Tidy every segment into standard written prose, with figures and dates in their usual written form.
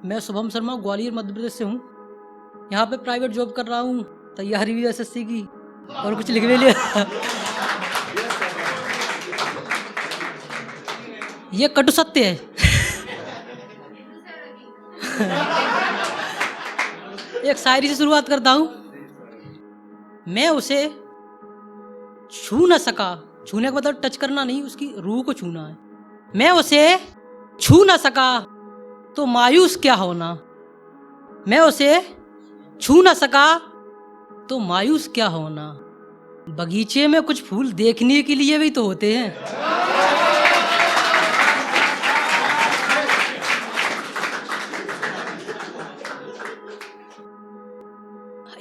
मैं शुभम शर्मा ग्वालियर मध्य प्रदेश से हूँ। यहाँ पे प्राइवेट जॉब कर रहा हूँ, तैयारी भी एसएससी की और कुछ लिख भी लिया। ये कटु सत्य है। एक शायरी से शुरुआत करता हूँ। मैं उसे छू न सका, छूने का मतलब टच करना नहीं, उसकी रूह को छूना है। मैं उसे छू न सका तो मायूस क्या होना, मैं उसे छू न सका तो मायूस क्या होना। बगीचे में कुछ फूल देखने के लिए भी तो होते हैं।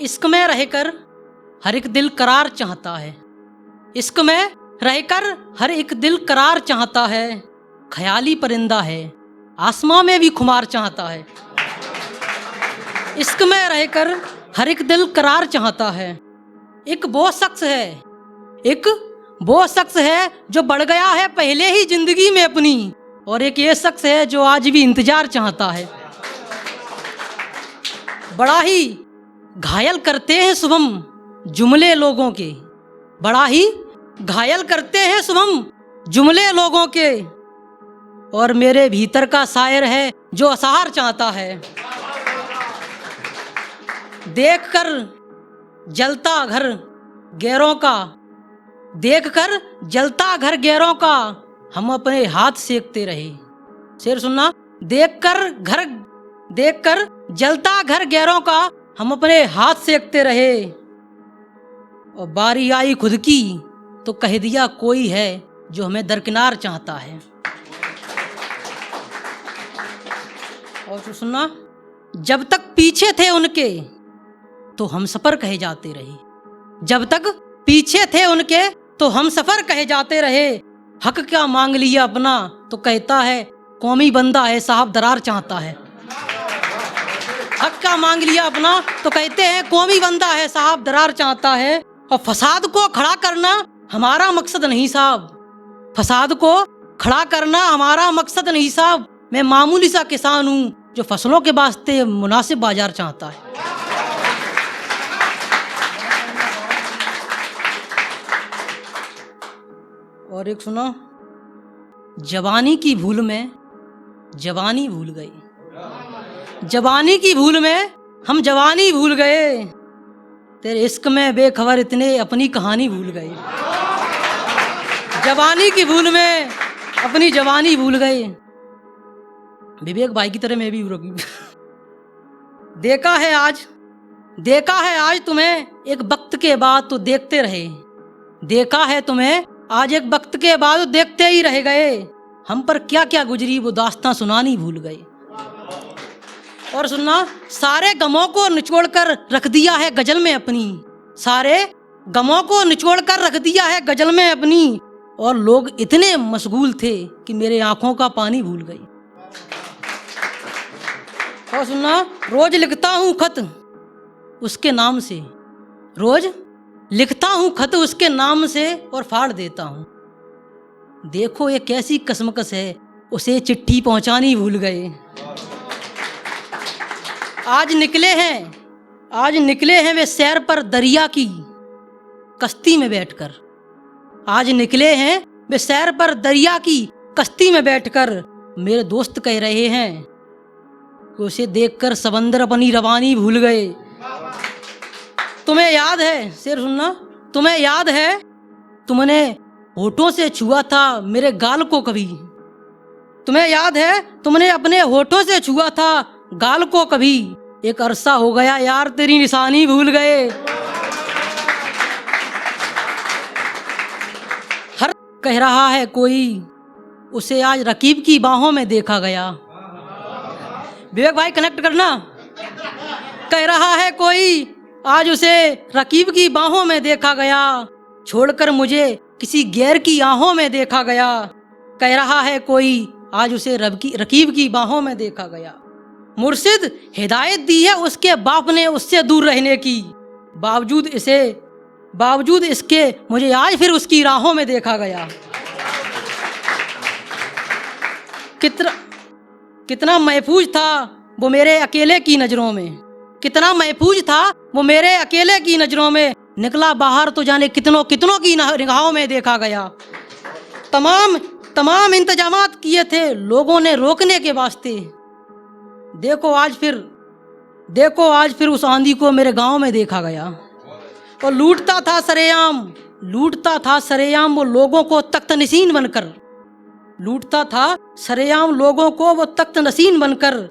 इश्क में रहकर हर एक दिल करार चाहता है, इश्क में रहकर हर एक दिल करार चाहता है। ख्याली परिंदा है, आसमां में भी खुमार चाहता है। इश्क में रहकर हर एक दिल करार चाहता है। एक वो शख्स है, एक वो शख्स है जो बढ़ गया है पहले ही जिंदगी में अपनी, और एक ये शख्स है जो आज भी इंतजार चाहता है। बड़ा ही घायल करते हैं शुभम जुमले लोगों के, बड़ा ही घायल करते हैं शुभम जुमले लोगों के, और मेरे भीतर का शायर है जो असहार चाहता है। देखकर जलता घर गैरों का, देखकर जलता घर गैरों का, हम अपने हाथ सेकते रहे। शेर सुनना। देखकर जलता घर गैरों का, हम अपने हाथ सेकते रहे। और बारी आई खुद की तो कह दिया कोई है जो हमें दरकिनार चाहता है। और सुनना। जब तक पीछे थे उनके तो हम सफर कहे जाते रहे, जब तक पीछे थे उनके तो हम सफर कहे जाते रहे। हक क्या मांग लिया अपना तो कहता है कौमी बंदा है साहब दरार चाहता है। हक क्या मांग लिया अपना तो कहते हैं कौमी बंदा है साहब दरार चाहता है। और फसाद को खड़ा करना हमारा मकसद नहीं साहब, फसाद को खड़ा करना हमारा मकसद नहीं साहब। मैं मामूली सा किसान हूँ जो फसलों के वास्ते मुनासिब बाजार चाहता है। और एक सुनो। जवानी की भूल में जवानी भूल गई, जवानी की भूल में हम जवानी भूल गए। तेरे इश्क में बेखबर इतने अपनी कहानी भूल गए। जवानी की भूल में अपनी जवानी भूल गए। विवेक भाई की तरह मैं भी रुकी। देखा है आज तुम्हें एक वक्त के बाद तो देखते रहे, देखा है तुम्हें आज एक वक्त के बाद तो देखते ही रह गए। हम पर क्या क्या गुजरी वो दास्तां सुनानी भूल गए। और सुनना। सारे गमों को निचोड़ कर रख दिया है गजल में अपनी, सारे गमों को निचोड़ कर रख दिया है गजल में अपनी। और लोग इतने मशगूल थे कि मेरे आंखों का पानी भूल गई। और सुनना। रोज लिखता हूँ खत उसके नाम से, रोज लिखता हूँ खत उसके नाम से और फाड़ देता हूँ। देखो ये कैसी कसमकस है, उसे चिट्ठी पहुंचानी भूल गए। आज निकले हैं वे सैर पर दरिया की कश्ती में बैठकर, आज निकले हैं वे सैर पर दरिया की कश्ती में बैठकर। मेरे दोस्त कह रहे हैं कि उसे देखकर समंदर अपनी रवानी भूल गए। तुम्हें याद है, शेर सुनना, तुम्हें याद है तुमने होठों से छुआ था मेरे गाल को कभी, तुम्हें याद है तुमने अपने होठों से छुआ था गाल को कभी। एक अरसा हो गया यार तेरी निशानी भूल गए। हर कह रहा है कोई उसे आज रकीब की बाहों में देखा गया। विवेक भाई कनेक्ट करना। कह रहा है कोई आज उसे रकीब की बाहों में देखा गया, छोड़कर मुझे किसी गैर की आहों में देखा गया। कह रहा है कोई आज उसे रकीब की बाहों में देखा गया। मुर्शिद हिदायत दी है उसके बाप ने उससे दूर रहने की, बावजूद इसके मुझे आज फिर उसकी राहों में देखा गया। कितना महफूज था वो मेरे अकेले की नजरों में, कितना महफूज था वो मेरे अकेले की नजरों में, निकला बाहर तो जाने कितनों कितनों की निगाहों में देखा गया। तमाम इंतजामात किए थे लोगों ने रोकने के वास्ते, देखो आज फिर उस आंधी को मेरे गांव में देखा गया। और लूटता था सरेआम वो लोगों को तख्त नशीन बनकर, लूटता था सरेआम लोगों को वो तख्त नशीन बनकर,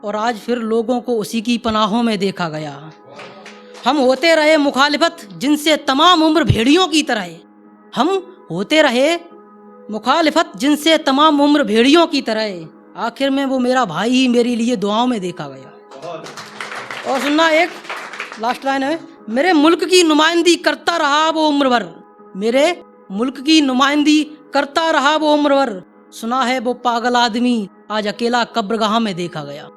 और आज फिर लोगों को उसी की पनाहों में देखा गया। हम होते रहे मुखालिफत जिनसे तमाम उम्र भेड़ियों की तरह, हम होते रहे मुखालिफत जिनसे तमाम उम्र भेड़ियों की तरह, आखिर में वो मेरा भाई ही मेरे लिए दुआओं में देखा गया। और सुनना, एक लास्ट लाइन है, मेरे मुल्क की नुमाइंदगी करता रहा वो उम्र भर, मेरे मुल्क की नुमाइंदगी करता रहा वो उम्र भर, सुना है वो पागल आदमी आज अकेला कब्रगाह में देखा गया।